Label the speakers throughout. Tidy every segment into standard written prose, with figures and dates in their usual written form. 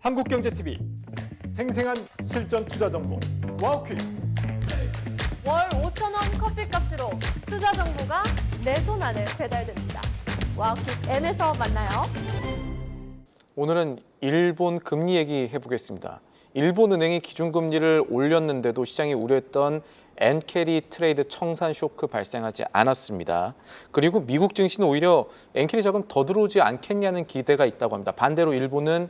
Speaker 1: 한국경제TV 생생한 실전 투자 정보 와우퀴.
Speaker 2: 월 5,000원 커피값으로 투자 정보가 내 손 안에 배달됩니다. 와우킥 N에서 만나요.
Speaker 3: 오늘은 일본 금리 얘기 해보겠습니다. 일본 은행이 기준금리를 올렸는데도 시장이 우려했던 엔캐리 트레이드 청산 쇼크 발생하지 않았습니다. 그리고 미국 증시는 오히려 엔캐리 자금 더 들어오지 않겠냐는 기대가 있다고 합니다. 반대로 일본은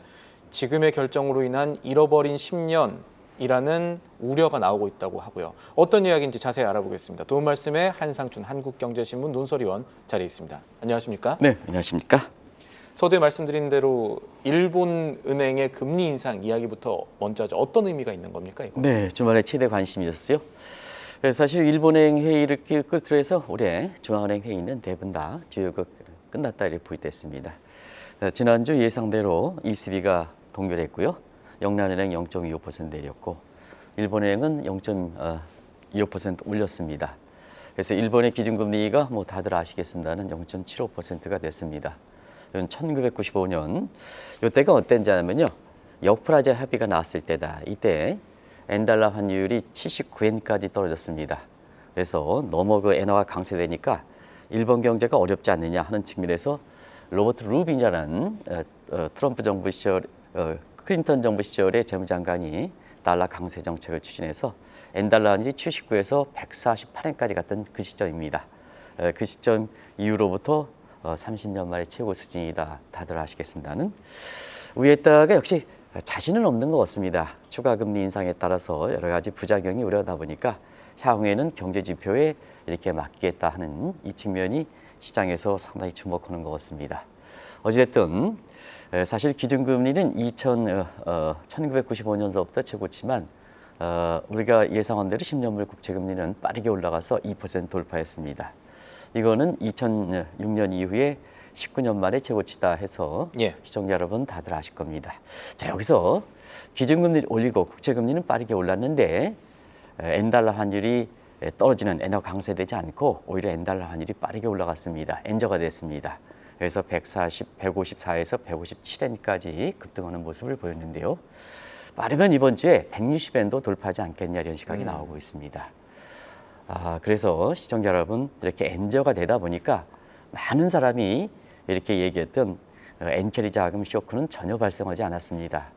Speaker 3: 지금의 결정으로 인한 잃어버린 10년이라는 우려가 나오고 있다고 하고요. 어떤 이야기인지 자세히 알아보겠습니다. 도움 말씀에 한상춘 한국경제신문 논설위원 자리에 있습니다. 안녕하십니까?
Speaker 4: 네, 안녕하십니까?
Speaker 3: 서두에 말씀드린 대로 일본 은행의 금리 인상 이야기부터 먼저 하죠. 어떤 의미가 있는 겁니까? 이거?
Speaker 4: 네, 주말에 최대 관심이었어요. 사실 일본행 회의를 끝으로 해서 올해 중앙은행 회의는 대부분 다 주요가 끝났다 이렇게 부의됐습니다. 지난주 예상대로 ECB가 동결했고요. 영란은행 0.25% 내렸고 일본은행은 0.25% 올렸습니다. 그래서 일본의 기준금리가 뭐 다들 아시겠습니다는 0.75%가 됐습니다. 1995년 이때가 어땠는지 아면요. 역프라자 협의가 나왔을 때다. 이때 엔달러 환율이 79엔까지 떨어졌습니다. 그래서 너무 그 엔화가 강세되니까 일본 경제가 어렵지 않느냐 하는 측면에서 로버트 루빈이라는 트럼프 정부 시절, 클린턴 정부 시절의 재무장관이 달러 강세 정책을 추진해서 엔달러 환율이 79에서 148엔까지 갔던 그 시점입니다. 그 시점 이후로부터 30년 만에 최고 수준이다. 다들 아시겠습니다는. 위에다가 역시 자신은 없는 것 같습니다. 추가 금리 인상에 따라서 여러 가지 부작용이 우려하다 보니까 향후에는 경제 지표에 이렇게 맡기겠다 하는 이 측면이 시장에서 상당히 주목하는 것 같습니다. 어찌됐든 사실 기준금리는 1995년서부터 최고치만 우리가 예상한 대로 10년물 국채금리는 빠르게 올라가서 2% 돌파했습니다. 이거는 2006년 이후에 19년 만에 최고치다 해서 시청자 여러분 다들 아실 겁니다. 자, 여기서 기준금리를 올리고 국채금리는 빠르게 올랐는데 엔달러 환율이 떨어지는 엔화 강세되지 않고 오히려 엔달러 환율이 빠르게 올라갔습니다. 엔저가 됐습니다. 그래서 154에서 157엔까지 급등하는 모습을 보였는데요. 빠르면 이번 주에 160엔도 돌파하지 않겠냐 이런 시각이 나오고 있습니다. 그래서 시청자 여러분 이렇게 엔저가 되다 보니까 많은 사람이 이렇게 얘기했던 엔캐리 자금 쇼크는 전혀 발생하지 않았습니다.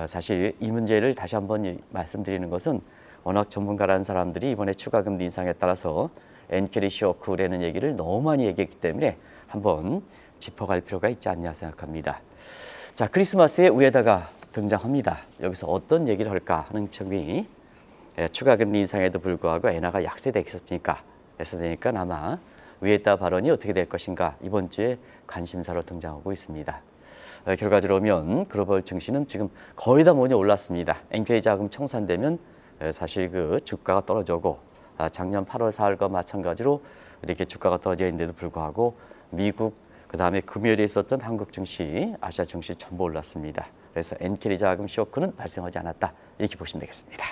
Speaker 4: 사실 이 문제를 다시 한번 말씀드리는 것은 워낙 전문가라는 사람들이 이번에 추가 금리 인상에 따라서 엔캐리 쇼크라는 얘기를 너무 많이 얘기했기 때문에 한번 짚어갈 필요가 있지 않냐 생각합니다. 자, 크리스마스에 위에다가 등장합니다. 여기서 어떤 얘기를 할까 하는 측면이 추가 금리 인상에도 불구하고 엔화가 약세되어 있었으니까 아마 위에다 발언이 어떻게 될 것인가 이번 주에 관심사로 등장하고 있습니다. 결과적으로 보면 글로벌 증시는 지금 거의 다 모두 올랐습니다. 엔캐리 자금 청산되면 사실 그 주가가 떨어지고 작년 8월 4월과 마찬가지로 이렇게 주가가 떨어져 있는데도 불구하고 미국 그다음에 금요일에 있었던 한국 증시, 아시아 증시 전부 올랐습니다. 그래서 엔캐리 자금 쇼크는 발생하지 않았다 이렇게 보시면 되겠습니다.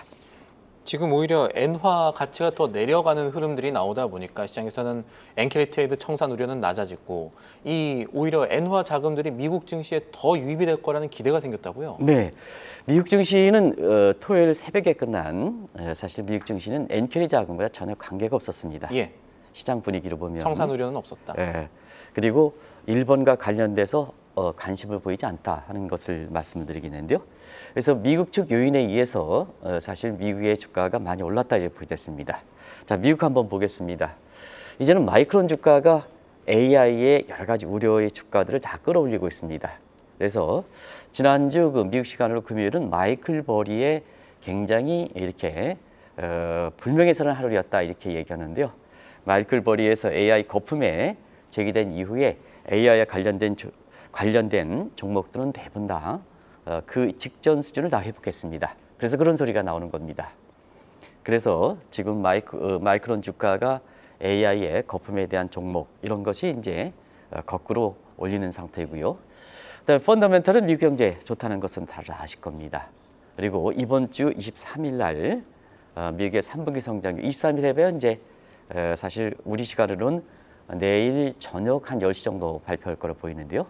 Speaker 3: 지금 오히려 엔화 가치가 더 내려가는 흐름들이 나오다 보니까 시장에서는 엔캐리 트레이드 청산 우려는 낮아지고 이 오히려 엔화 자금들이 미국 증시에 더 유입이 될 거라는 기대가 생겼다고요?
Speaker 4: 네, 미국 증시는 토요일 새벽에 끝난 사실 미국 증시는 엔캐리 자금과 전혀 관계가 없었습니다. 시장 분위기로 보면
Speaker 3: 청산 우려는 없었다.
Speaker 4: 그리고 일본과 관련돼서 관심을 보이지 않다 하는 것을 말씀드리겠는데요. 그래서 미국 측 요인에 의해서 사실 미국의 주가가 많이 올랐다 이렇게 보겠습니다. 자, 미국 한번 보겠습니다. 이제는 마이크론 주가가 AI의 여러 가지 우려의 주가들을 다 끌어올리고 있습니다. 그래서 지난주 그 미국 시간으로 금요일은 마이클 버리의 굉장히 이렇게 불명예스러운 하루였다 이렇게 얘기하는데요. 마이클 버리에서 AI 거품에 제기된 이후에 AI와 관련된 종목들은 대부분 다 그 직전 수준을 다 회복했습니다. 그래서 그런 소리가 나오는 겁니다. 그래서 지금 마이크론 주가가 AI의 거품에 대한 종목 이런 것이 이제 거꾸로 올리는 상태이고요. 그다음에 펀더멘털은 미국 경제 좋다는 것은 다들 아실 겁니다. 그리고 이번 주 23일 날 미국의 3분기 성장률 23일에 현재 사실 우리 시간으로는 내일 저녁 한 10시 정도 발표할 거로 보이는데요.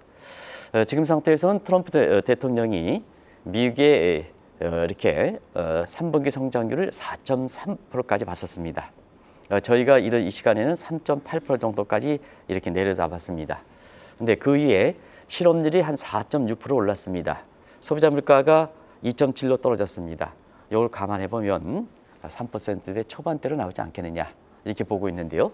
Speaker 4: 지금 상태에서는 트럼프 대통령이 미국의 이렇게 3분기 성장률을 4.3%까지 봤었습니다. 저희가 이런 이 시간에는 3.8% 정도까지 이렇게 내려잡았습니다. 근데 그 이후에 실업률이 한 4.6% 올랐습니다. 소비자 물가가 2.7로 떨어졌습니다. 이걸 감안해 보면 3%대 초반대로 나오지 않겠느냐 이렇게 보고 있는데요.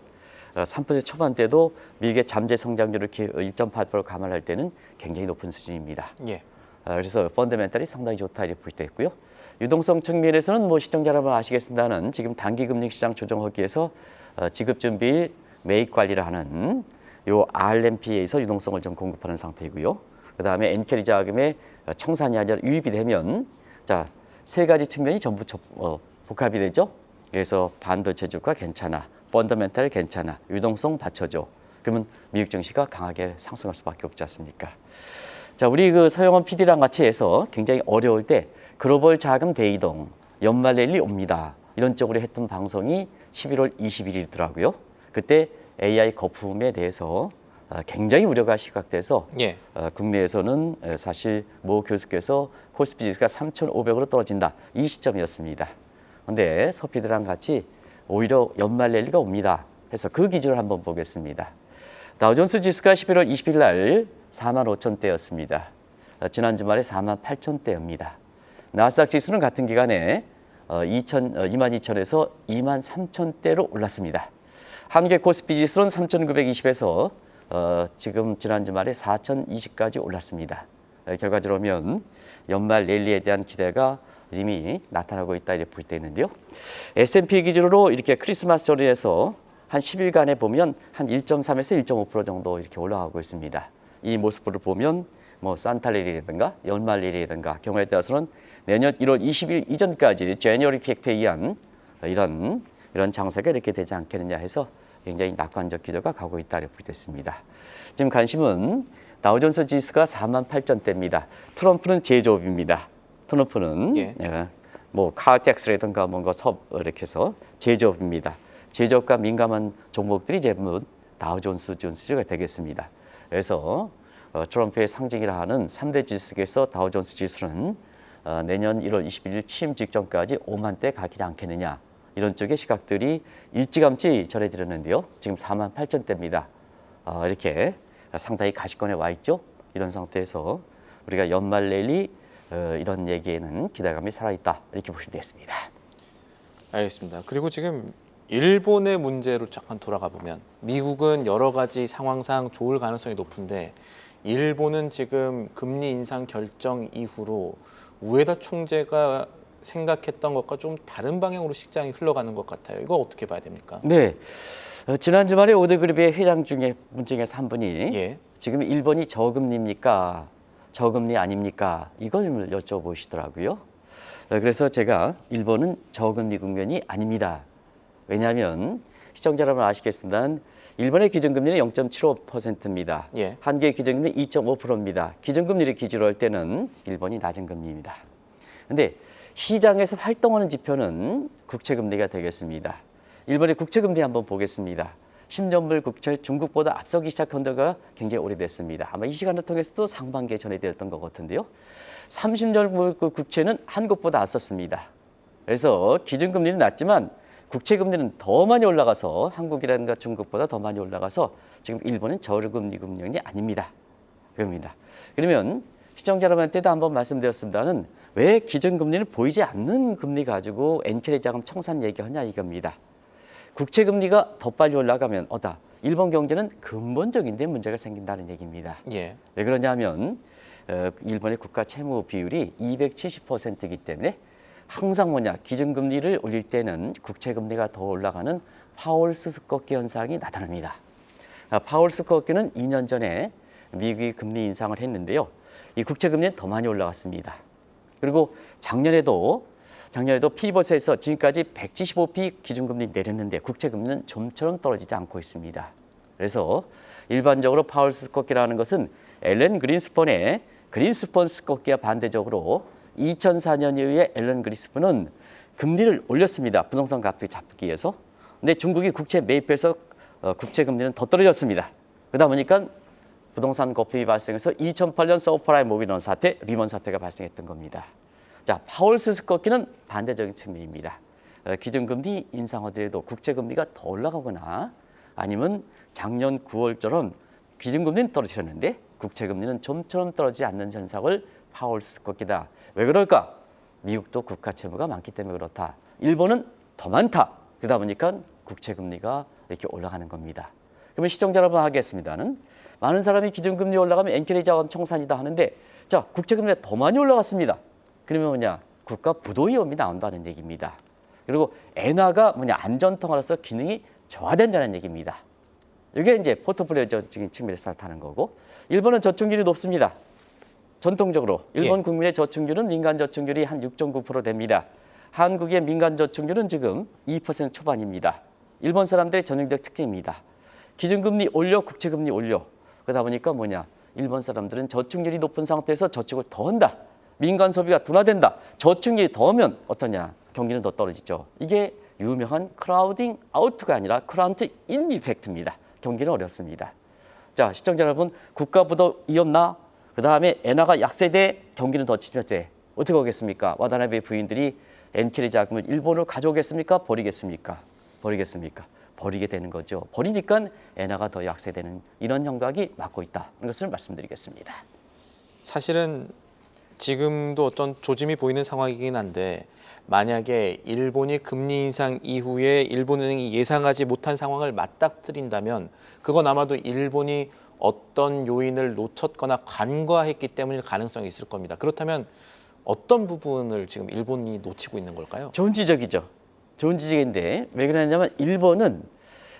Speaker 4: 3% 초반대도 미국의 잠재 성장률을 1.8% 감안할 때는 굉장히 높은 수준입니다.
Speaker 3: 예.
Speaker 4: 그래서 펀더멘탈이 상당히 좋다 이렇게 볼 때 있고요. 유동성 측면에서는 뭐 시청자 여러분 아시겠습니다는 지금 단기금리 시장 조정하기 위해서 지급준비일 매입 관리를 하는 요 RMP에서 유동성을 좀 공급하는 상태이고요. 그다음에 엔캐리 자금의 청산이 아니라 유입이 되면 자, 세 가지 측면이 전부 복합이 되죠. 그래서 반도체 주가 괜찮아, 펀더멘탈 괜찮아, 유동성 받쳐줘. 그러면 미국 증시가 강하게 상승할 수밖에 없지 않습니까? 자, 우리 그 서영원 PD랑 같이 해서 굉장히 어려울 때 글로벌 자금 대이동, 연말 랠리 옵니다. 이런 쪽으로 했던 방송이 11월 21일이더라고요. 그때 AI 거품에 대해서 굉장히 우려가 시각돼서
Speaker 3: 예.
Speaker 4: 국내에서는 사실 모 교수께서 코스피 지수가 3,500으로 떨어진다. 이 시점이었습니다. 그런데 서피드랑 같이 오히려 연말 랠리가 옵니다. 해서 그 기준을 한번 보겠습니다. 다우존스 지수가 11월 20일 날 45,000대였습니다. 지난 주말에 48,000대입니다. 나스닥 지수는 같은 기간에 22,000에서 23,000대로 올랐습니다. 한국의 코스피 지수는 3,920에서 지금 지난 주말에 4,020까지 올랐습니다. 결과적으로 보면 연말 랠리에 대한 기대가 이미 나타나고 있다 이렇게 볼 때 있는데요. S&P 기준으로 이렇게 크리스마스 전후에서 한 10일간에 보면 한 1.3에서 1.5% 정도 이렇게 올라가고 있습니다. 이 모습을 보면 뭐 산타 랠리라든가 연말 랠리라든가 경우에 따라서는 내년 1월 20일 이전까지 제니어리 픽트에 의한 이런 장세가 이렇게 되지 않겠느냐 해서 굉장히 낙관적 기조가 가고 있다 이렇게 볼 때 있습니다. 지금 관심은 다우존스 지수가 48,000대입니다. 트럼프는 제조업입니다. 트럼프는
Speaker 3: 예.
Speaker 4: 뭐 카텍스라든가 뭔가 이렇게 해서 제조업입니다. 제조업과 민감한 종목들이 대부분 다우존스 지수가 되겠습니다. 그래서 트럼프의 상징이라 하는 3대 지수에서 다우존스 지수는 내년 1월 21일 취임 직전까지 5만 대 가지 않겠느냐 이런 쪽의 시각들이 일찌감치 전해드렸는데요. 지금 48,000대입니다. 이렇게 상당히 가시권에 와 있죠. 이런 상태에서 우리가 연말 랠리 이런 얘기에는 기대감이 살아있다 이렇게 보시면 되겠습니다.
Speaker 3: 알겠습니다. 그리고 지금 일본의 문제로 잠깐 돌아가 보면 미국은 여러 가지 상황상 좋을 가능성이 높은데 일본은 지금 금리 인상 결정 이후로 우에다 총재가 생각했던 것과 좀 다른 방향으로 시장이 흘러가는 것 같아요. 이거 어떻게 봐야 됩니까?
Speaker 4: 네, 지난 주말에 오데그룹의 회장 중에 분 중에서 한 분이
Speaker 3: 예.
Speaker 4: 지금 일본이 저금리입니까? 저금리 아닙니까? 이걸 여쭤보시더라고요. 그래서 제가 일본은 저금리 국면이 아닙니다. 왜냐하면 시청자 여러분 아시겠지만 일본의 기준금리는 0.75%입니다.
Speaker 3: 예.
Speaker 4: 한국의 기준금리는 2.5%입니다. 기준금리를 기준으로 할 때는 일본이 낮은 금리입니다. 그런데 시장에서 활동하는 지표는 국채금리가 되겠습니다. 일본의 국채금리 한번 보겠습니다. 10년물 국채 중국보다 앞서기 시작한 데가 굉장히 오래됐습니다. 아마 이 시간을 통해서도 상반기에 전해드렸던 것 같은데요. 30년물 국채는 한국보다 앞섰습니다. 그래서 기준금리는 낮지만 국채금리는 더 많이 올라가서 한국이라든가 중국보다 더 많이 올라가서 지금 일본은 저금리 국면이 아닙니다. 그러면 시청자 여러분한테도 한번 말씀드렸습니다는 왜 기준금리는 보이지 않는 금리 가지고 엔캐리 자금 청산 얘기하냐 이겁니다. 국채금리가 더 빨리 올라가면 일본 경제는 근본적인데 문제가 생긴다는 얘기입니다.
Speaker 3: 예.
Speaker 4: 왜 그러냐면 일본의 국가 채무 비율이 270%이기 때문에 항상 기준금리를 올릴 때는 국채금리가 더 올라가는 파월 수습꺾기 현상이 나타납니다. 파월 수습꺾기는 2년 전에 미국이 금리 인상을 했는데요. 이 국채금리는 더 많이 올라갔습니다. 그리고 작년에도 피벗에서 지금까지 175p 기준금리 내렸는데 국채금리는 좀처럼 떨어지지 않고 있습니다. 그래서 일반적으로 파월 수습꺾기라는 것은 앨런 그린스펀의 그린스펀 수습꺾기와 반대적으로 2004년 이후에 앨런 그린스펀은 금리를 올렸습니다. 부동산 가격 잡기 위해서. 근데 중국이 국채 매입해서 국채 금리는 더 떨어졌습니다. 그러다 보니까 부동산 거품이 발생해서 2008년 서브프라임 모기론 사태, 리먼 사태가 발생했던 겁니다. 자, 파월 스스 꺾기는 반대적인 측면입니다. 기준금리 인상 후에도 국채금리가 더 올라가거나 아니면 작년 9월처럼 기준금리는 떨어뜨렸는데 국채금리는 좀처럼 떨어지지 않는 현상을 파월 스스 꺾기다. 왜 그럴까? 미국도 국가 채무가 많기 때문에 그렇다. 일본은 더 많다. 그러다 보니까 국채금리가 이렇게 올라가는 겁니다. 그러면 시청자 여러분 하겠습니다는 많은 사람이 기준금리 올라가면 엔캐리 자금 청산이다 하는데 자, 국채금리가 더 많이 올라갔습니다. 그러면 뭐냐? 국가 부도 위험이 나온다는 얘기입니다. 그리고 엔화가 뭐냐? 안전통화로서 기능이 저하된다는 얘기입니다. 이게 이제 포트폴리오적인 측면에서 나타나는 거고 일본은 저축률이 높습니다. 전통적으로 일본 국민의 저축률은 민간 저축률이 한 6.9% 됩니다. 한국의 민간 저축률은 지금 2% 초반입니다. 일본 사람들의 전형적 특징입니다. 기준금리 올려, 국채금리 올려. 그러다 보니까 뭐냐? 일본 사람들은 저축률이 높은 상태에서 저축을 더 한다. 민간 소비가 둔화된다. 저축률이 더 오면 어떠냐? 경기는 더 떨어지죠. 이게 유명한 크라우딩 아웃가 아니라 크라우드 인 이펙트입니다. 경기는 어렵습니다. 자, 시청자 여러분, 국가 부도 위험나? 그 다음에 엔화가 약세돼 경기는 더 침체돼. 어떻게 하겠습니까? 와다나베 부인들이 엔캐리 자금을 일본으로 가져오겠습니까? 버리겠습니까? 버리겠습니까? 버리게 되는 거죠. 버리니까 엔화가 더 약세되는 이런 형각이 맞고 있다는 것을 말씀드리겠습니다.
Speaker 3: 사실은 지금도 어떤 조짐이 보이는 상황이긴 한데 만약에 일본이 금리 인상 이후에 일본은행이 예상하지 못한 상황을 맞닥뜨린다면 그건 아마도 일본이 어떤 요인을 놓쳤거나 간과했기 때문일 가능성이 있을 겁니다. 그렇다면 어떤 부분을 지금 일본이 놓치고 있는 걸까요?
Speaker 4: 좋은 지적이죠. 좋은 지적인데 왜 그러냐면 일본은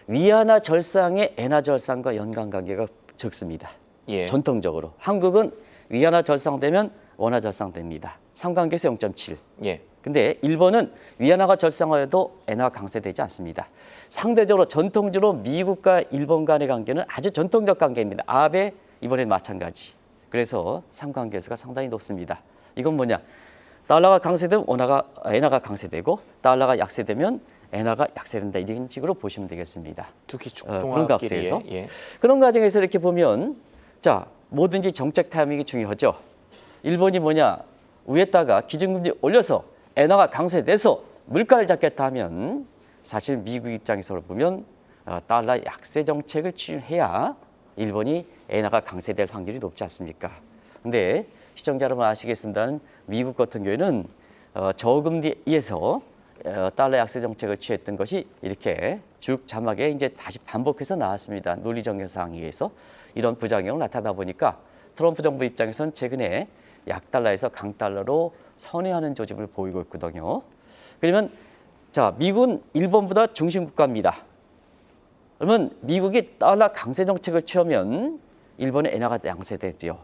Speaker 4: 위안화 절상의 엔화 절상과 연관관계가 적습니다.
Speaker 3: 예.
Speaker 4: 전통적으로. 한국은 위안화 절상되면 원화 절상됩니다. 상관계에서 0.7.
Speaker 3: 예.
Speaker 4: 근데 일본은 위안화가 절상화해도 엔화 강세되지 않습니다. 상대적으로 전통적으로 미국과 일본 간의 관계는 아주 전통적 관계입니다. 아베 이번엔 마찬가지. 그래서 상관계수가 상당히 높습니다. 이건 뭐냐? 달러가 강세되면 엔화가 강세되고 달러가 약세되면 엔화가 약세된다. 이런 식으로 보시면 되겠습니다.
Speaker 3: 두 기축
Speaker 4: 그런 값에서
Speaker 3: 통합끼리에
Speaker 4: 그런 과정에서 이렇게 보면 자 뭐든지 정책 타이밍이 중요하죠. 일본이 뭐냐? 위에다가 기준금리 올려서 엔화가 강세돼서 물가를 잡겠다 하면 사실 미국 입장에서 보면 달러 약세 정책을 추진해야 일본이 엔화가 강세될 확률이 높지 않습니까? 근데 시청자 여러분 아시겠습니다는 미국 같은 경우에는 저금리에서 달러 약세 정책을 취했던 것이 이렇게 쭉 자막에 이제 다시 반복해서 나왔습니다. 논리적 사항에 의해서 이런 부작용이 나타나다 보니까 트럼프 정부 입장에서는 최근에 약달러에서 강달러로 선회하는 조짐을 보이고 있거든요. 그러면 자 미국은 일본보다 중심국가입니다. 그러면 미국이 달러 강세 정책을 취하면 일본의 엔화가 양세되죠.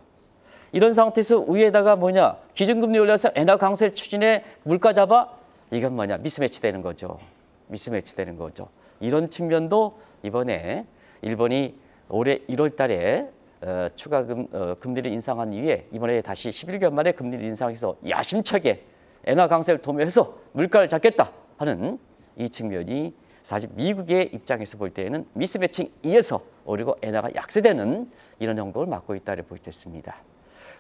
Speaker 4: 이런 상태에서 위에다가 뭐냐 기준금리 올려서 엔화 강세 추진에 물가 잡아 이건 뭐냐 미스매치 되는 거죠. 미스매치 되는 거죠. 이런 측면도 이번에 일본이 올해 1월 달에 추가 금리를 인상한 이후에 이번에 다시 11개월 만에 금리를 인상해서 야심차게 엔화 강세를 도모해서 물가를 잡겠다 하는 이 측면이 사실 미국의 입장에서 볼 때에는 미스매칭 이에서 오히려 엔화가 약세되는 이런 형국을 맞고 있다고 볼 수 있습니다.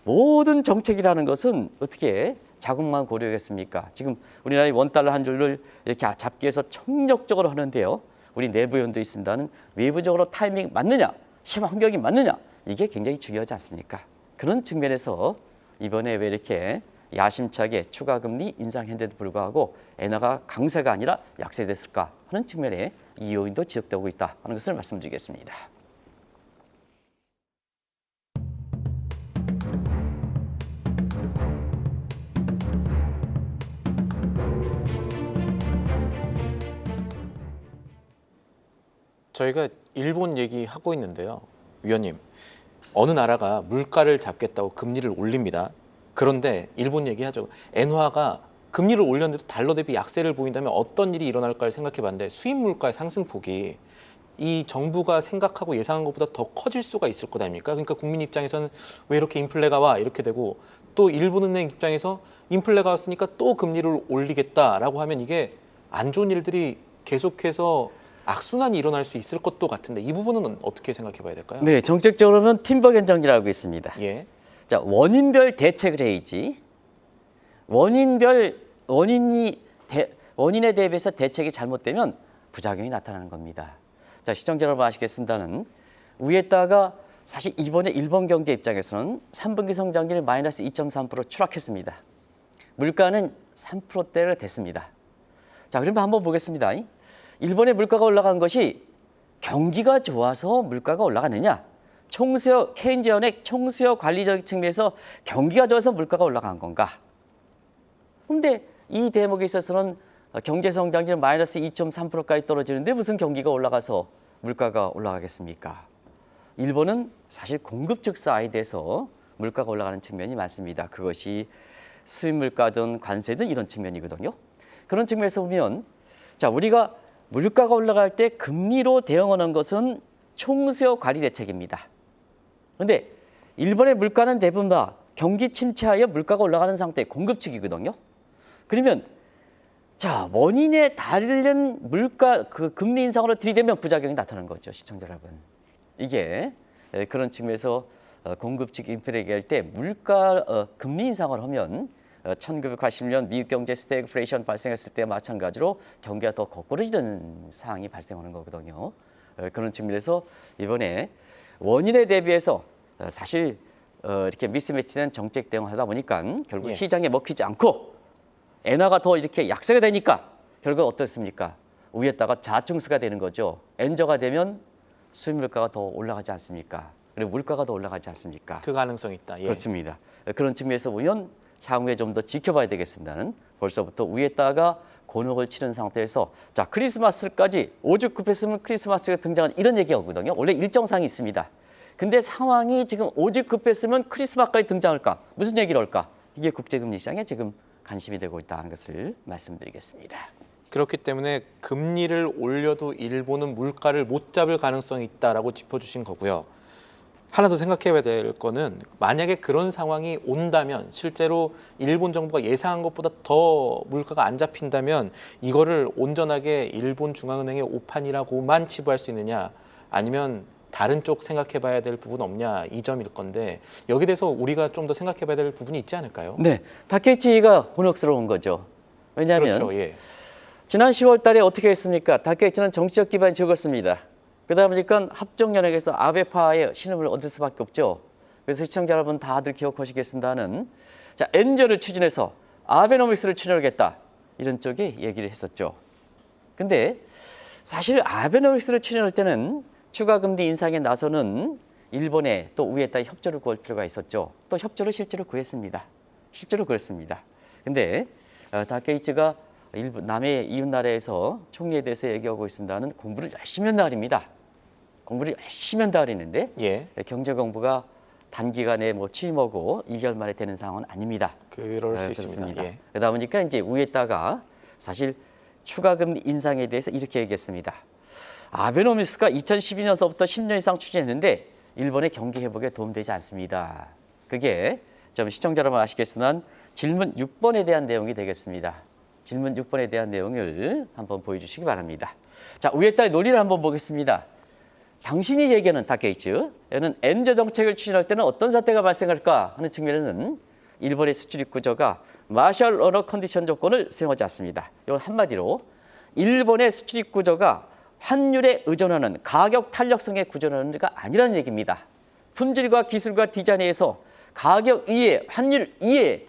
Speaker 4: 모든 정책이라는 것은 어떻게 자국만 고려하겠습니까? 지금 우리나라의 원달러 한 줄을 이렇게 잡기 위해서 총력적으로 하는데요. 우리 내부 요인도 있습니다는 외부적으로 타이밍 맞느냐, 시험 환경이 맞느냐 이게 굉장히 중요하지 않습니까? 그런 측면에서 이번에 왜 이렇게 야심차게 추가 금리 인상했는데도 불구하고 엔화가 강세가 아니라 약세됐을까 하는 측면에 이 요인도 지적되고 있다 하는 것을 말씀드리겠습니다.
Speaker 3: 저희가 일본 얘기하고 있는데요. 위원님, 어느 나라가 물가를 잡겠다고 금리를 올립니다. 그런데 일본 얘기하죠. 엔화가 금리를 올렸는데도 달러 대비 약세를 보인다면 어떤 일이 일어날까를 생각해 봤는데 수입 물가의 상승폭이 이 정부가 생각하고 예상한 것보다 더 커질 수가 있을 것 아닙니까? 그러니까 국민 입장에서는 왜 이렇게 인플레가 와? 이렇게 되고 또 일본은행 입장에서 인플레가 왔으니까 또 금리를 올리겠다라고 하면 이게 안 좋은 일들이 계속해서 악순환이 일어날 수 있을 것도 같은데 이 부분은 어떻게 생각해 봐야 될까요?
Speaker 4: 네, 정책적으로는 팀버겐 정리라고 있습니다.
Speaker 3: 예.
Speaker 4: 자, 원인별 대책을 해야지. 원인에 대비해서 대책이 잘못되면 부작용이 나타나는 겁니다. 자, 시청자 여러분 아시겠습니다는 위에다가 사실 이번에 일본 경제 입장에서는 3분기 성장률이 마이너스 2.3% 추락했습니다. 물가는 3%대로 됐습니다. 자, 그러면 한번 보겠습니다. 일본의 물가가 올라간 것이 경기가 좋아서 물가가 올라가느냐? 케인즈연의 총수요 관리적 측면에서 경기가 좋아서 물가가 올라간 건가? 그런데 이 대목에 있어서는 경제 성장률 마이너스 2.3%까지 떨어지는데 무슨 경기가 올라가서 물가가 올라가겠습니까? 일본은 사실 공급 측 사이드에서 물가가 올라가는 측면이 많습니다. 그것이 수입 물가든 관세든 이런 측면이거든요. 그런 측면에서 보면 자, 우리가 물가가 올라갈 때 금리로 대응하는 것은 총수요 관리 대책입니다. 그런데 일본의 물가는 대부분 다 경기 침체하에 물가가 올라가는 상태 공급 측이거든요. 그러면 자, 원인에 다른 물가 금리 인상으로 들이대면 부작용이 나타나는 거죠, 시청자 여러분. 이게 그런 측면에서 공급 측 인플레 얘기할 때 금리 인상을 하면 1980년 미국 경제 스태그플레이션 발생했을 때 마찬가지로 경기가 더 거꾸로지는 상황이 발생하는 거거든요. 그런 측면에서 이번에 원인에 대비해서 사실 이렇게 미스매치된 정책 대응을 하다 보니까 결국 시장에 먹히지 않고 엔화가 더 이렇게 약세가 되니까 결국 어떻습니까? 위에다가 자충수가 되는 거죠. 엔저가 되면 수입 물가가 더 올라가지 않습니까? 그리고 물가가 더 올라가지 않습니까?
Speaker 3: 그 가능성이 있다. 예.
Speaker 4: 그렇습니다. 그런 측면에서 보면 향후에 좀 더 지켜봐야 되겠습니다는 벌써부터 위에다가 곤혹을 치른 상태에서 자, 크리스마스까지 오죽 급했으면 크리스마스가 등장한 이런 얘기하거든요. 원래 일정상이 있습니다. 근데 상황이 지금 오죽 급했으면 크리스마스까지 등장할까? 무슨 얘기를 할까? 이게 국제금리 시장에 지금 관심이 되고 있다는 것을 말씀드리겠습니다.
Speaker 3: 그렇기 때문에 금리를 올려도 일본은 물가를 못 잡을 가능성이 있다라고 짚어주신 거고요. 하나 더 생각해야 될 거는 만약에 그런 상황이 온다면 실제로 일본 정부가 예상한 것보다 더 물가가 안 잡힌다면 이거를 온전하게 일본 중앙은행의 오판이라고만 치부할 수 있느냐 아니면 다른 쪽 생각해 봐야 될 부분 없냐 이 점일 건데 여기에 대해서 우리가 좀 더 생각해 봐야 될 부분이 있지 않을까요?
Speaker 4: 네, 다케이치가 곤혹스러운 거죠. 왜냐하면
Speaker 3: 그렇죠. 예.
Speaker 4: 지난 10월 달에 어떻게 했습니까? 다케이치는 정치적 기반이 적었습니다. 그러다 보니까 합종연합에서 아베파의 신음을 얻을 수밖에 없죠. 그래서 시청자 여러분 다들 기억하시겠습니다는 자, 엔저를 추진해서 아베노믹스를 추진하겠다 이런 쪽이 얘기를 했었죠. 근데 사실 아베노믹스를 추진할 때는 추가 금리 인상에 나서는 일본에 또 위에다 협조를 구할 필요가 있었죠. 또 협조를 실제로 구했습니다. 실제로 그랬습니다. 근데 다케이치가 남의 이웃 나라에서 총리에 대해서 얘기하고 있습니다는 공부를 열심히 한다 말입니다. 공부를 열심히 한다 그랬는데
Speaker 3: 예.
Speaker 4: 경제 공부가 단기간에 뭐 취임하고 2개월 만에 되는 상황은 아닙니다.
Speaker 3: 그럴 수
Speaker 4: 그렇습니다.
Speaker 3: 있습니다. 예.
Speaker 4: 그러다 보니까 이제 위에다가 사실 추가 금리 인상에 대해서 이렇게 얘기했습니다. 아베노믹스가 2012년서부터 10년 이상 추진했는데 일본의 경기 회복에 도움되지 않습니다. 그게 좀 시청자 여러분 아시겠으나 질문 6번에 대한 내용이 되겠습니다. 질문 6번에 대한 내용을 한번 보여주시기 바랍니다. 자, 위에다의 논리를 한번 보겠습니다. 당신이 얘기하는 다케이츠, 얘는 엔저 정책을 추진할 때는 어떤 사태가 발생할까 하는 측면에는 일본의 수출입 구조가 마셜 언어 컨디션 조건을 수용하지 않습니다. 이건 한마디로 일본의 수출입 구조가 환율에 의존하는 가격 탄력성의 구조는 아니라는 얘기입니다. 품질과 기술과 디자인에서 가격 이해, 환율 이해,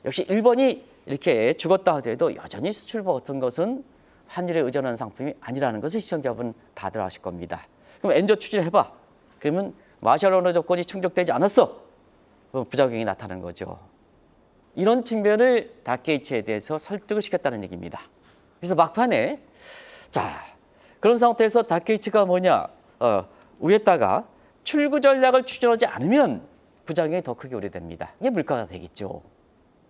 Speaker 4: 역시 일본이 이렇게 죽었다 하더라도 여전히 수출과 같은 것은 환율에 의존하는 상품이 아니라는 것을 시청자분 다들 아실 겁니다. 그럼 엔저 추진해봐. 그러면 마셜 언어 조건이 충족되지 않았어. 그럼 부작용이 나타나는 거죠. 이런 측면을 다케이치에 대해서 설득을 시켰다는 얘기입니다. 그래서 막판에 자 그런 상태에서 다케이치가 뭐냐 위에다가 출구 전략을 추진하지 않으면 부작용이 더 크게 우려됩니다. 이게 물가가 되겠죠.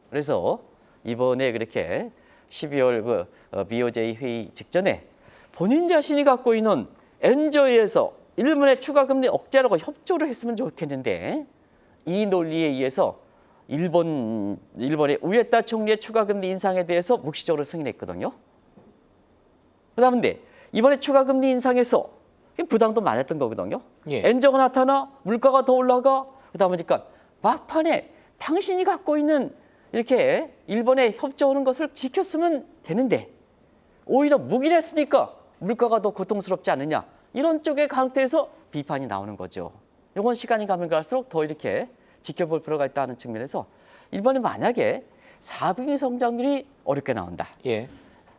Speaker 4: 그래서 이번에 그렇게 12월 BOJ 회의 직전에 본인 자신이 갖고 있는 엔저에서 일본의 추가 금리 억제라고 협조를 했으면 좋겠는데 이 논리에 의해서 일본의 우에타 총리의 추가 금리 인상에 대해서 묵시적으로 승인했거든요. 그다음에 이번에 추가 금리 인상에서 부담도 많았던 거거든요.
Speaker 3: 예.
Speaker 4: 엔저가 나타나 물가가 더 올라가 그러다 보니까 막판에 당신이 갖고 있는 이렇게 일본에 협조하는 것을 지켰으면 되는데 오히려 묵인했으니까 물가가 더 고통스럽지 않느냐 이런 쪽의 강태에서 비판이 나오는 거죠. 이건 시간이 가면 갈수록 더 이렇게 지켜볼 필요가 있다는 측면에서 일본이 만약에 4분기 성장률이 어렵게 나온다.
Speaker 3: 예.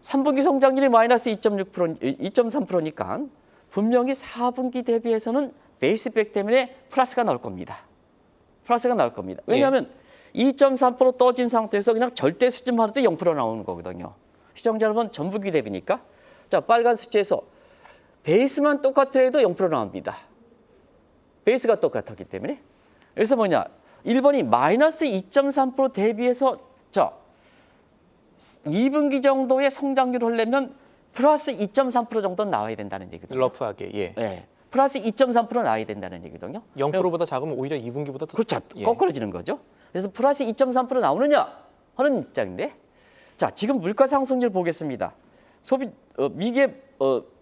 Speaker 4: 3분기 성장률이 마이너스 2.3%니까 분명히 4분기 대비해서는 베이스 백 때문에 플러스가 나올 겁니다. 플러스가 나올 겁니다. 왜냐하면 2.3% 떨어진 상태에서 그냥 절대 수준만 해도 0% 나오는 거거든요. 시청자 여러분 전분기 대비니까 자 빨간 수치에서 베이스만 똑같더라도 0% 나옵니다. 베이스가 똑같았기 때문에 그래서 뭐냐 일본이 마이너스 2.3% 대비해서 자 2분기 정도의 성장률을 하려면 플러스 2.3% 정도 나와야 된다는 얘기거든요.
Speaker 3: 러프하게. 예.
Speaker 4: 네. 플러스 2.3% 나와야 된다는 얘기거든요.
Speaker 3: 0%보다 작으면 오히려 2분기보다 더
Speaker 4: 그렇죠.
Speaker 3: 예.
Speaker 4: 거꾸로지는 거죠. 그래서 플러스 2.3% 나오느냐 하는 입장인데 자 지금 물가 상승률 보겠습니다.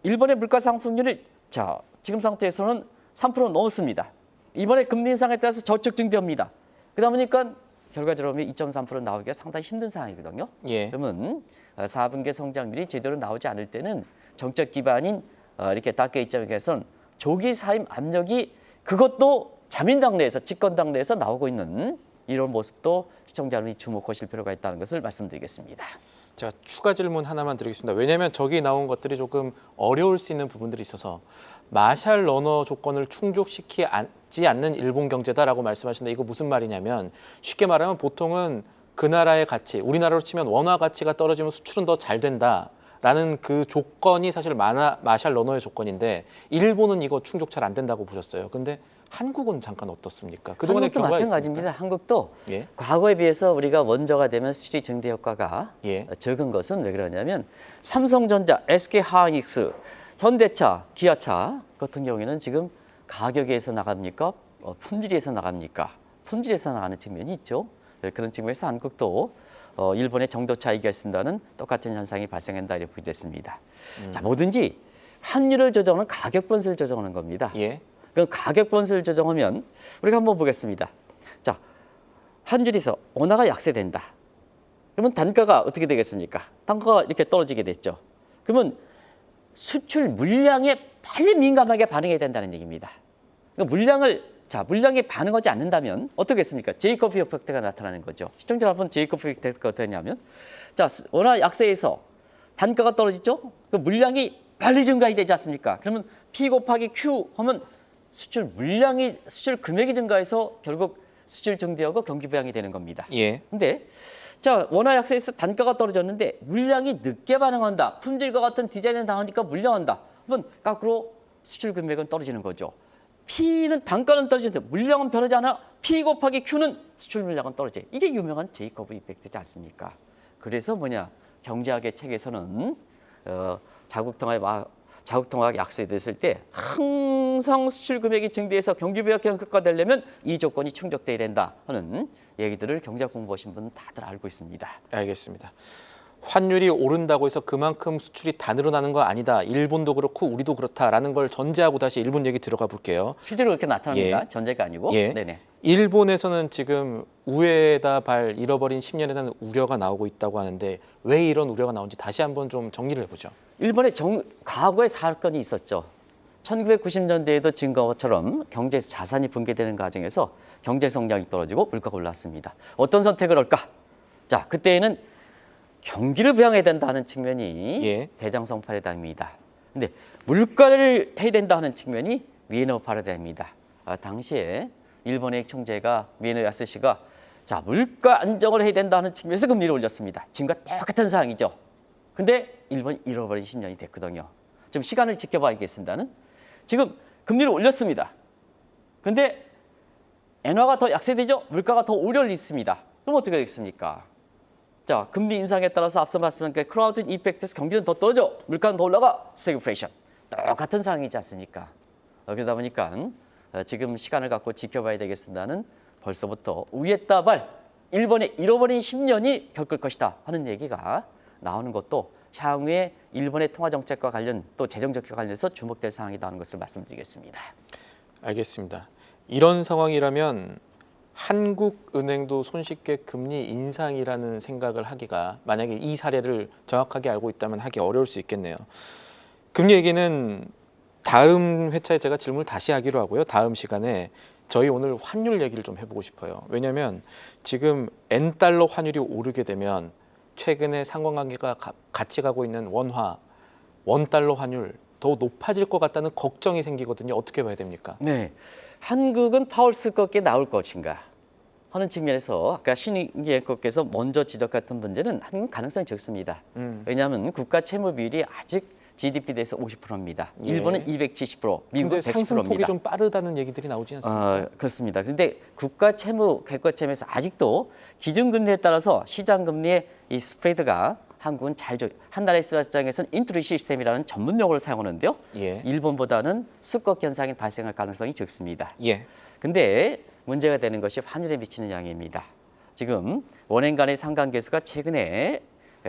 Speaker 4: 일본의 물가 상승률이 자 지금 상태에서는 3% 넘었습니다. 이번에 금리 인상에 따라서 저축 증대합니다. 그러다 보니까 결과적으로 2.3% 나오기가 상당히 힘든 상황이거든요.
Speaker 3: 예.
Speaker 4: 그러면 4분기 성장률이 제대로 나오지 않을 때는 정책 기반인 이렇게 다케 입장에서는 조기 사임 압력이 그것도 자민당 내에서 집권당 내에서 나오고 있는 이런 모습도 시청자 여러분이 주목하실 필요가 있다는 것을 말씀드리겠습니다.
Speaker 3: 제가 추가 질문 하나만 드리겠습니다. 왜냐하면 저기 나온 것들이 조금 어려울 수 있는 부분들이 있어서 마샬 러너 조건을 충족시키지 않는 일본 경제다라고 말씀하시는데 이거 무슨 말이냐면 쉽게 말하면 보통은 그 나라의 가치, 우리나라로 치면 원화 가치가 떨어지면 수출은 더 잘 된다라는 그 조건이 사실 마샬 러너의 조건인데 일본은 이거 충족 잘 안 된다고 보셨어요. 근데 한국은 잠깐 어떻습니까? 그동안의
Speaker 4: 한국도
Speaker 3: 경과가
Speaker 4: 마찬가지입니다.
Speaker 3: 있습니까?
Speaker 4: 한국도
Speaker 3: 예.
Speaker 4: 과거에 비해서 우리가 원저가 되면 수출이 증대 효과가
Speaker 3: 예.
Speaker 4: 적은 것은 왜 그러냐면 삼성전자, SK하이닉스, 현대차, 기아차 같은 경우에는 지금 가격에서 나갑니까? 품질에서 나갑니까? 품질에서 나가는 측면이 있죠. 그런 측면에서 한국도 일본의 정도 차이가 있습니다는 똑같은 현상이 발생한다 이렇게 보겠습니다. 자, 뭐든지 환율을 조정하는 가격 변수를 조정하는 겁니다.
Speaker 3: 예.
Speaker 4: 그 가격 변수를 조정하면 우리가 한번 보겠습니다. 자, 환율에서 원화가 약세된다. 그러면 단가가 어떻게 되겠습니까? 단가가 이렇게 떨어지게 됐죠. 그러면 수출 물량에 빨리 민감하게 반응해야 된다는 얘기입니다. 그러니까 물량에 반응하지 않는다면 어떻겠습니까? 제이콥 이펙트가 나타나는 거죠. 시청자 여러분, 제이콥 이펙트가 어떠냐면 자, 원화 약세에서 단가가 떨어지죠? 그 물량이 빨리 증가해야 되지 않습니까? 그러면 P 곱하기 Q 하면 수출 금액이 증가해서 결국 수출 증대하고 경기 부양이 되는 겁니다.
Speaker 3: 예.
Speaker 4: 근데 자, 원화 약세에서 단가가 떨어졌는데 물량이 늦게 반응한다. 품질과 같은 디자인을 나오니까 물량한다. 그러면 거꾸로 수출 금액은 떨어지는 거죠. P는 단가는 떨어지는데 물량은 변하지 않아. P 곱하기 Q는 수출 물량은 떨어져. 이게 유명한 제이콥 이펙트지 않습니까? 그래서 뭐냐? 경제학의 책에서는 자국통화가 약세됐을 때 항상 수출 금액이 증대해서 경기 부양 효과가 되려면 이 조건이 충족돼야 된다 하는 얘기들을 경제학 공부하신 분은 다들 알고 있습니다.
Speaker 3: 알겠습니다. 환율이 오른다고 해서 그만큼 수출이 다 늘어나는 거 아니다. 일본도 그렇고 우리도 그렇다라는 걸 전제하고 다시 일본 얘기 들어가 볼게요.
Speaker 4: 실제로 그렇게 나타납니다.
Speaker 3: 예.
Speaker 4: 전제가 아니고.
Speaker 3: 예.
Speaker 4: 네네.
Speaker 3: 일본에서는 지금 우에다 발 잃어버린 10년에 대한 우려가 나오고 있다고 하는데 왜 이런 우려가 나온지 다시 한번 좀 정리를 해보죠.
Speaker 4: 일본에 과거에 사건이 있었죠. 1990년대에도 지금과 것처럼 경제에서 자산이 붕괴되는 과정에서 경제 성장이 떨어지고 물가가 올랐습니다. 어떤 선택을 할까? 자, 그때에는 경기를 부양해야 된다는 측면이
Speaker 3: 예.
Speaker 4: 대장성 파라다임입니다. 근데 물가를 해야 된다는 측면이 위에너 파라다임입니다. 당시에 일본의 총재가 위에너 야스시가 자, 물가 안정을 해야 된다는 측면에서 금리를 올렸습니다. 지금과 똑같은 상황이죠. 근데 일본이 잃어버린 10년이 됐거든요. 좀 시간을 지켜봐야겠습니다는 지금 금리를 올렸습니다. 근데 엔화가 더 약세되죠? 물가가 더 오래 있습니다. 그럼 어떻게 되겠습니까? 자, 금리 인상에 따라서 앞서 말씀드린 그 크라우드 이펙트에서 경기는 더 떨어져, 물가는 더 올라가, 스태그플레이션. 똑같은 상황이지 않습니까? 그러다 보니까 지금 시간을 갖고 지켜봐야 되겠습니다는 벌써부터 우에따발 일본의 잃어버린 10년이 겪을 것이다 하는 얘기가 나오는 것도 향후에 일본의 통화 정책과 관련 또 재정 정책과 관련해서 주목될 사항이라는 것을 말씀드리겠습니다.
Speaker 3: 알겠습니다. 이런 상황이라면 한국은행도 손쉽게 금리 인상이라는 생각을 하기가 만약에 이 사례를 정확하게 알고 있다면 하기 어려울 수 있겠네요. 금리 얘기는 다음 회차에 제가 질문을 다시 하기로 하고요. 다음 시간에 저희 오늘 환율 얘기를 좀 해보고 싶어요. 왜냐하면 지금 N달러 환율이 오르게 되면 최근에 상관관계가 같이 가고 있는 원달러 환율 더 높아질 것 같다는 걱정이 생기거든요. 어떻게 봐야 됩니까?
Speaker 4: 네, 한국은 파월 쓸 것게 나올 것인가 하는 측면에서 아까 신인기 앵커께서 먼저 지적했던 문제는 한국은 가능성이 적습니다. 왜냐하면 국가 채무 비율이 아직 GDP 대해서 50%입니다.
Speaker 3: 예.
Speaker 4: 일본은 270%, 미국은
Speaker 3: 근데 상승폭이
Speaker 4: 110%입니다.
Speaker 3: 좀 빠르다는 얘기들이 나오지 않습니까?
Speaker 4: 그렇습니다. 그런데 국가 채무 객관 채무에서 아직도 기준금리에 따라서 시장금리의 이 스프레드가 한국은 한 나라의 시장에서는 인트리 시스템이라는 전문 용어를 사용하는데요.
Speaker 3: 예.
Speaker 4: 일본보다는 수급 현상이 발생할 가능성이 적습니다.
Speaker 3: 예.
Speaker 4: 근데 문제가 되는 것이 환율에 미치는 영향입니다. 지금 원엔 간의 상관계수가 최근에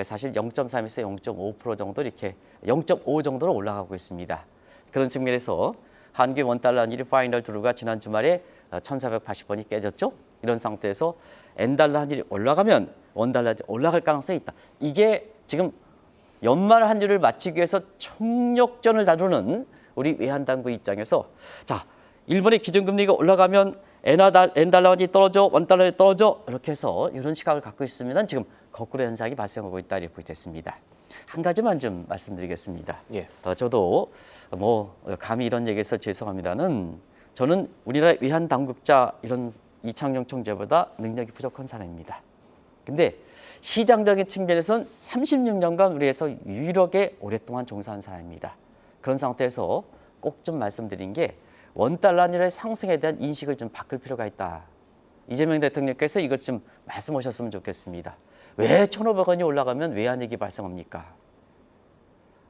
Speaker 4: 사실 0.3에서 0.5% 정도 이렇게 0.5 정도로 올라가고 있습니다. 그런 측면에서 한국의 원달러 환율이 파이널 드루가 지난 주말에 1,480원이 깨졌죠. 이런 상태에서 N달러 환율이 올라가면 원달러 환율이 올라갈 가능성이 있다. 이게 지금 연말 환율을 맞추기 위해서 총력전을 다루는 우리 외환당국 입장에서 자, 일본의 기준금리가 올라가면 N달러 환율이 떨어져, 원달러 환율이 떨어져 이렇게 해서 이런 시각을 갖고 있으면 지금 거꾸로 현상이 발생하고 있다 이렇게 보겠습니다. 한 가지만 좀 말씀드리겠습니다.
Speaker 3: 예.
Speaker 4: 저도 감히 이런 얘기해서 죄송합니다는 저는 우리나라 외환 당국자 이런 이창용 총재보다 능력이 부족한 사람입니다. 근데 시장적인 측면에서는 36년간 우리에서 유일하게 오랫동안 종사한 사람입니다. 그런 상태에서 꼭 좀 말씀드린 게 원달러 환율의 상승에 대한 인식을 좀 바꿀 필요가 있다. 이재명 대통령께서 이것 좀 말씀하셨으면 좋겠습니다. 왜 1,500원이 올라가면 외환위기 발생합니까?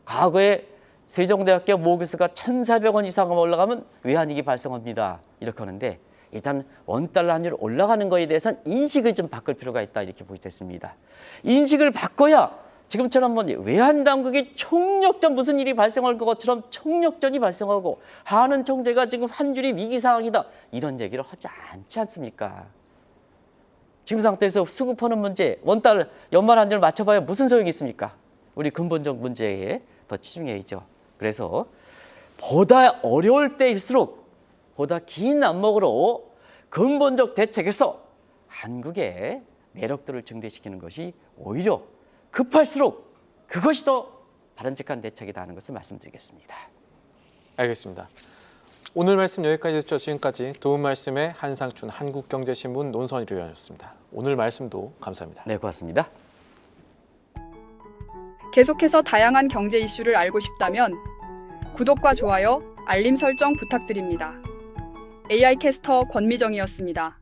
Speaker 4: 과거에 세종대학교 모기수가 1,400원 이상 올라가면 외환위기 발생합니다. 이렇게 하는데 일단 원달러 환율 올라가는 거에 대해서는 인식을 좀 바꿀 필요가 있다 이렇게 보겠습니다. 인식을 바꿔야 지금처럼 외환당국이 총력전 무슨 일이 발생할 것처럼 총력전이 발생하고 하는 총재가 지금 환율이 위기 상황이다 이런 얘기를 하지 않지 않습니까? 지금 상태에서 수급하는 문제, 원달러 연말 환율을 맞춰봐야 무슨 소용이 있습니까? 우리 근본적 문제에 더 치중해야죠. 그래서 보다 어려울 때일수록 보다 긴 안목으로 근본적 대책에서 한국의 매력도를 증대시키는 것이 오히려 급할수록 그것이 더 바람직한 대책이다 하는 것을 말씀드리겠습니다.
Speaker 3: 알겠습니다. 오늘 말씀 여기까지 듣죠. 지금까지 도움 말씀의 한상춘 한국경제신문 논선위원이었습니다. 오늘 말씀도 감사합니다.
Speaker 4: 네, 고맙습니다.
Speaker 5: 계속해서 다양한 경제 이슈를 알고 싶다면 구독과 좋아요, 알림 설정 부탁드립니다. AI 캐스터 권미정이었습니다.